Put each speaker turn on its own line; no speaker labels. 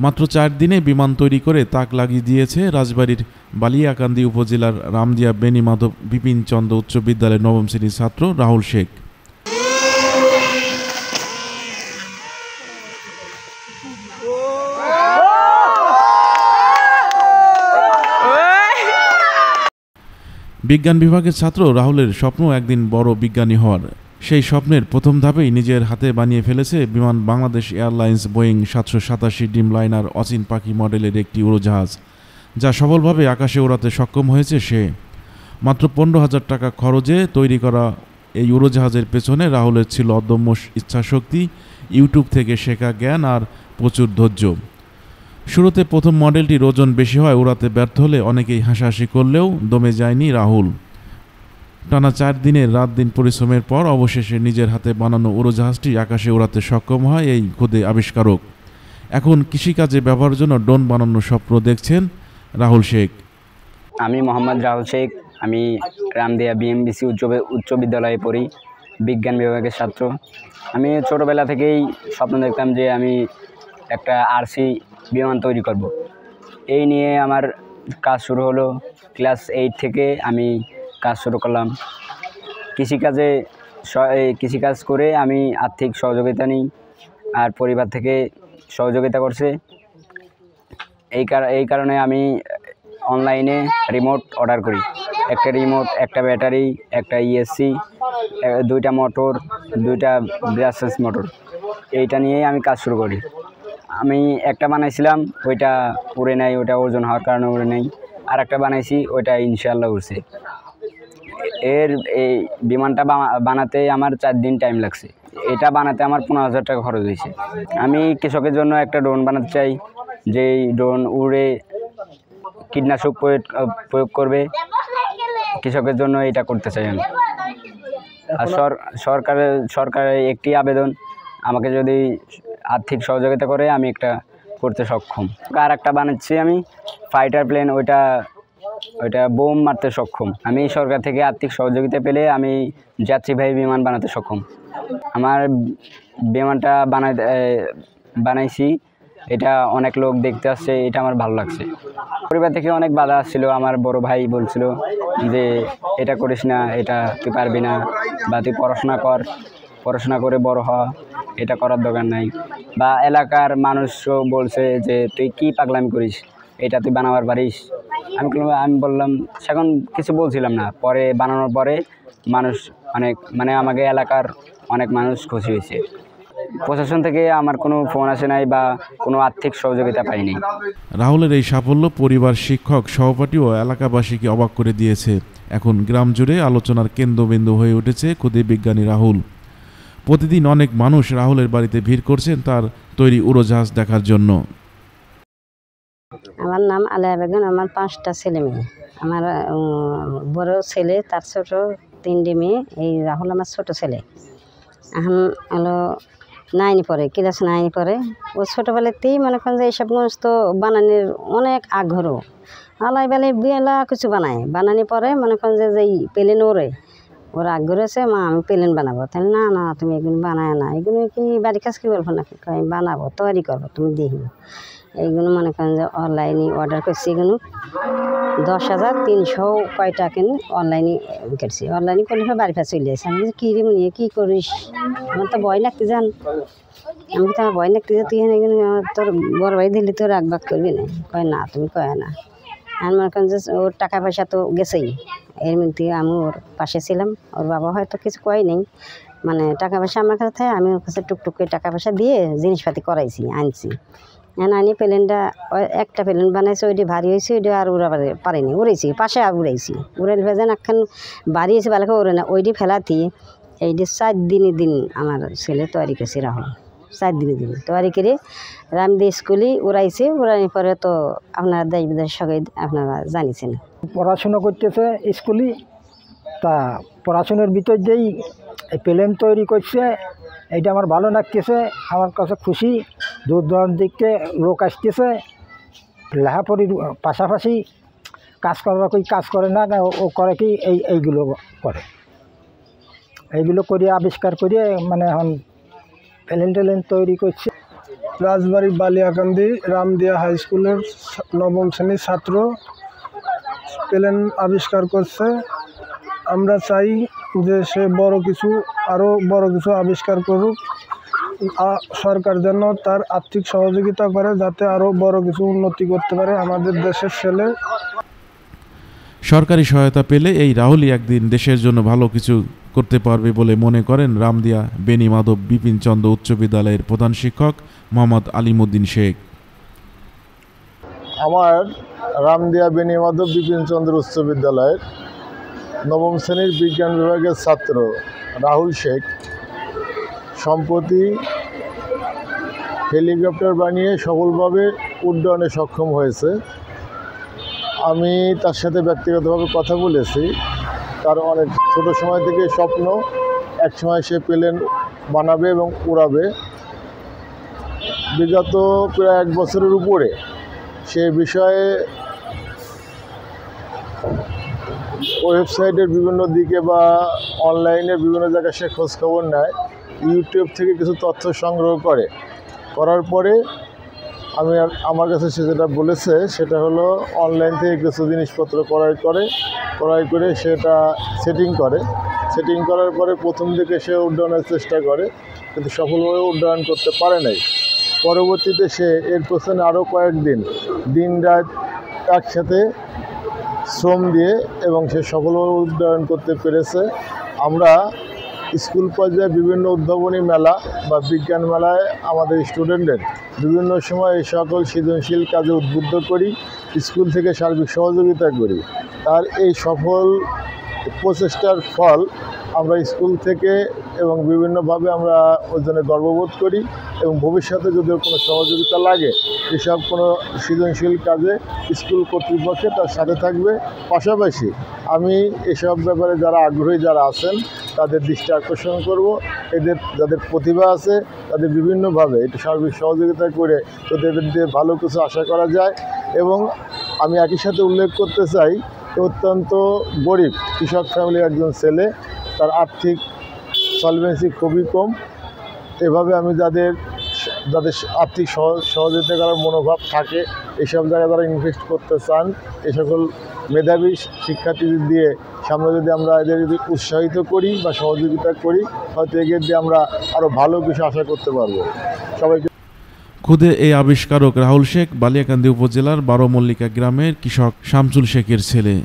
মাত্র 4 দিনে বিমান তৈরি করে তাক লাগিয়ে দিয়েছে রাজবাড়ীর বালিয়াকান্দি উপজেলার রামদিয়া বেণীমাধব বিপিনচন্দ্র উচ্চ বিদ্যালয়ের নবম শ্রেণীর ছাত্র রাহুল শেখ। বিজ্ঞান বিভাগের ছাত্র রাহুলের স্বপ্ন একদিন বড় বিজ্ঞানী হওয়ার। সেই স্বপ্নের প্রথম ধাপেই নিজের হাতে বানিয়ে ফেলেছে বিমান বাংলাদেশ এয়ারলাইন্স বোয়িং 787 ড্রিমলাইনার অচিন পাখি মডেলের একটি উড়োজাহাজ, যা সফলভাবে আকাশে ওড়াতে সক্ষম হয়েছে সে। মাত্র 15,000 টাকা খরচে তৈরি করা এই উড়োজাহাজের পেছনে রাহুলের ছিল অদম্য ইচ্ছাশক্তি, ইউটিউব থেকে শেখা জ্ঞান আর প্রচুর ধৈর্য। শুরুতে প্রথম মডেলটির ওজন বেশি হয় উড়াতে ব্যর্থ হলে অনেকেই হাসাহাসি করলেও দমে যায়নি রাহুল। টানা 4 দিনের রাত দিন পরিশ্রমের পর অবশেষে নিজের হাতে বানানো উড়োজাহাজটি আকাশে ওড়াতে সক্ষম হয় এই খুদে আবিষ্কারক। এখন কৃষিকাজে ব্যবহারের জন্য ড্রোন বানানোর স্বপ্ন দেখছেন রাহুল শেখ।
আমি মোহাম্মদ রাহুল শেখ। আমি রামদিয়া বিএমবিসি উচ্চ বিদ্যালয়ে পড়ি, বিজ্ঞান বিভাগের ছাত্র। আমি ছোটোবেলা থেকেই স্বপ্ন দেখতাম যে আমি একটা আরসি বিমান তৈরি করব। এই নিয়ে আমার কাজ শুরু হলো। ক্লাস 8 থেকে আমি কাজ শুরু করলাম। কৃষিকাজ করে আমি আর্থিক সহযোগিতা নিই, আর পরিবার থেকে সহযোগিতা করছে। এই কারণে আমি অনলাইনে রিমোট অর্ডার করি। একটা রিমোট, একটা ব্যাটারি, একটা ইএসসি, 2টা মোটর, 2টা ব্রাসেস মোটর, এইটা নিয়েই আমি কাজ শুরু করি। আমি একটা বানাইছিলাম, ওইটা উড়ে নাই, ওটা ওজন হওয়ার কারণে উড়ে নাই। আর একটা বানাইছি, ওইটা ইনশাআল্লাহ উড়ছে। এই বিমানটা বানাতে আমার 4 দিন টাইম লাগছে। এটা বানাতে আমার 15,000 টাকা খরচ হয়েছে। আমি কৃষকের জন্য একটা ড্রোন বানাতে চাই, যেই ড্রোন উড়ে কীটনাশক প্রয়োগ করবে। কৃষকের জন্য এটা করতে চাই আমি। আর সরকারের একটি আবেদন, আমাকে যদি আর্থিক সহযোগিতা করে আমি একটা করতে সক্ষম। আর একটা বানাচ্ছি আমি ফাইটার প্লেন, ওইটা বোম মারতে সক্ষম। আমি সরকার থেকে আর্থিক সহযোগিতা পেলে আমি যাত্রীবাহী বিমান বানাতে সক্ষম। আমার বিমানটা বানাইছি, এটা অনেক লোক দেখতে আসছে, এটা আমার ভালো লাগছে। পরিবার থেকে অনেক বাধা আসছিল। আমার বড় ভাই বলছিল যে এটা করিস না, এটা তুই পারবি না, বা তুই পড়াশোনা করে বড় হ, এটা করার দরকার নাই। বা এলাকার মানুষও বলছে যে তুই কি পাগলামি করিস, এটা তুই বানাবার পারিস। আমি বললাম, সেখন কিছু বলছিলাম না। পরে বানানোর পরে মানুষ আমাকে এলাকার অনেক মানুষ খুশি হয়েছে। প্রশাসন থেকে আমার কোনো ফোন আসে নাই বা কোনো আর্থিক সহযোগিতা পাইনি।
রাহুলের এই সাফল্য পরিবার, শিক্ষক, সহপাঠী ও এলাকাবাসীকে অবাক করে দিয়েছে। এখন গ্রাম জুড়ে আলোচনার কেন্দ্রবিন্দু হয়ে উঠেছে খুদে বিজ্ঞানী রাহুল। প্রতিদিন অনেক মানুষ রাহুলের বাড়িতে ভিড় করছেন তার তৈরি উড়োজাহাজ দেখার জন্য।
আমার নাম আলেয়া বেগম। আমার 5টা ছেলে মেয়ে। আমার বড় ছেলে, তার ছোট 3টে মেয়ে। এই রাহুল আমার ছোট ছেলে। এখন হলো 9 পড়ে, ক্লাস 9 পড়ে। ও ছোটোবেলাতেই মনে করেন যে এইসব সমস্ত বানানোর অনেক আগ্রহ। আলাই বেলায় বেলা কিছু বানানি পরে মনে করেন যে যেই প্লেন ওরে ওর আগ্রহ আছে, মা আমি প্লেন বানাবো। তাহলে না তুমি এগুলো বানায় না, এগুলো কি বাড়ির কাজ কি বলবো নাকি, আমি বানাবো, তৈরি করবো, তুমি দেখবো। এইগুলো মনে করেন যে অনলাইনে অর্ডার করছি। এগুলো 10,300 কয়টা কিনে অনলাইনে করছি। অনলাইনে করলে বাড়ি ফেরা চলে আসে। আমি কী রে নিয়ে কী করিস, আমার তো ভয় লাগতে যান। আমি তো আমার ভয় লাগতে যা, তুই এখানে তোর বড় ভাই দিলি তোর রাগবাগ করবি না। কয় না, তুমি কয় না। আর মনে করেন যে ওর টাকা পয়সা তো গেছেই, এর মধ্যে আমি ওর পাশে ছিলাম। ওর বাবা হয়তো কিছু কয় নেই, মানে টাকা পয়সা আমার কাছে থাকে, আমি ওর কাছে টুকটুক করে টাকা পয়সা দিয়ে জিনিসপাতি করাইছি, আনছি। আনি প্লেনটা, একটা প্লেন বানাইছে, ওইটি ভারী হয়েছে, ওইটা আর উড়াবার পারিনি, উড়েছি পাশে উড়াইছি। উড়াইলে ভেজেন একখান বাড়ি হয়েছে, ভালো করে ওড়ে না, ওইটি ফেলাতি। এইটি 4 দিন আমার ছেলে তৈরি করছে রাহুল। 4 দিন তৈরি করে রামদিয়া স্কুলে উড়াইছে। উড়ানোর পরে তো আপনারা দেশ বিদেশ সবাই আপনারা জানিয়েছেন।
পড়াশুনো করতেছে স্কুলে, তা পড়াশোনার ভিতর যেই এই প্লেন তৈরি করছে, এইটা আমার ভালো লাগতেছে, আমার কাছে খুশি। দূর দূরান্ত দিকে লোক আসতেছে, লেখাপড়ির পাশাপাশি কাজ করে না, ও করে কি এইগুলো করে, এইগুলো করে আবিষ্কার করে মানে এখন প্লেন তৈরি করছে।
রাজবাড়ী বালিয়াকান্দি রামদিয়া হাই স্কুলের নবম শ্রেণীর ছাত্র প্লেন আবিষ্কার করছে। আমরা চাই যে সে আরও বড় কিছু আবিষ্কার করুক। সরকার যেন তার আর্থিক সহযোগিতা করে, যাতে আরও বড় কিছু উন্নতি করতে পারে আমাদের দেশের ছেলে।
সরকারি সহায়তা পেলে এই রাহুলই একদিন দেশের জন্য ভালো কিছু করতে পারবে বলে মনে করেন রামদিয়া বেনি মাধব বিপিন চন্দ্র উচ্চ বিদ্যালয়ের প্রধান শিক্ষক মোহাম্মদ আলিমুদ্দিন শেখ।
আমার রামদিয়া বেনি মাধব বিপিন চন্দ্র উচ্চ বিদ্যালয়ের নবম শ্রেণীর বিজ্ঞান বিভাগের ছাত্র রাহুল শেখ সম্প্রতি হেলিকপ্টার বানিয়ে সফলভাবে উড্ডয়নে সক্ষম হয়েছে। আমি তার সাথে ব্যক্তিগতভাবে কথা বলেছি। তার অনেক ছোট সময় থেকে স্বপ্ন এক সময় সে প্লেন বানাবে এবং উড়াবে। বিগত প্রায় 1 বছরের উপরে সে বিষয়ে ওয়েবসাইটের বিভিন্ন দিকে বা অনলাইনের বিভিন্ন জায়গায় সে খোঁজখবর নেয়, ইউটিউব থেকে কিছু তথ্য সংগ্রহ করার পরে আমার কাছে সে যেটা বলেছে সেটা হলো অনলাইন থেকে কিছু জিনিসপত্র ক্রয় করে সেটা সেটিং করার পরে প্রথম দিকে সে উড্ডয়নের চেষ্টা করে, কিন্তু সফলভাবে উড্ডয়ন করতে পারে নাই। পরবর্তীতে সে এর পেছনে আরও কয়েকদিন দিন রাত একসাথে শ্রম দিয়ে এবং সে সফলভাবে উড্ডয়ন করতে পেরেছে। আমরা স্কুল পর্যায়ে বিভিন্ন উদ্ভাবনী মেলা বা বিজ্ঞান মেলায় আমাদের স্টুডেন্টদের বিভিন্ন সময় এই সকল সৃজনশীল কাজে উদ্বুদ্ধ করি, স্কুল থেকে সার্বিক সহযোগিতা করি। তার এই সফল প্রচেষ্টার ফল আমরা স্কুল থেকে এবং বিভিন্নভাবে আমরা ওর জন্য গর্ববোধ করি এবং ভবিষ্যতে যদি কোনো সহযোগিতা লাগে এসব কোনো সৃজনশীল কাজে স্কুল কর্তৃপক্ষ তার সাথে থাকবে। পাশাপাশি আমি এসব ব্যাপারে যারা আগ্রহী যারা আছেন তাদের দৃষ্টি আকর্ষণ করব। যাদের প্রতিভা আছে তাদের বিভিন্নভাবে একটু সার্বিক সহযোগিতা করে তাদের দিয়ে ভালো কিছু আশা করা যায়। এবং আমি একই সাথে উল্লেখ করতে চাই, অত্যন্ত গরিব কৃষক ফ্যামিলির একজন ছেলে, তার আর্থিক সলভেন্সি খুবই কম। এভাবে আমি যাদের আর্থিক সহযোগিতা করার মনোভাব থাকে, এসব জায়গায় যারা ইনভেস্ট করতে চান, এই সকল মেধাবী শিক্ষার্থীদের দিয়ে সামনে যদি আমরা এদের যদি উৎসাহিত করি বা সহযোগিতা করি, হয়তো এগিয়ে দিয়ে আমরা আরও ভালো কিছু আশা করতে পারবো। সবাইকে
খুদে এই আবিষ্কারক রাহুল শেখ বালিয়াকান্দি উপজেলার 12 মল্লিকা গ্রামের কৃষক শামসুল শেখের ছেলে।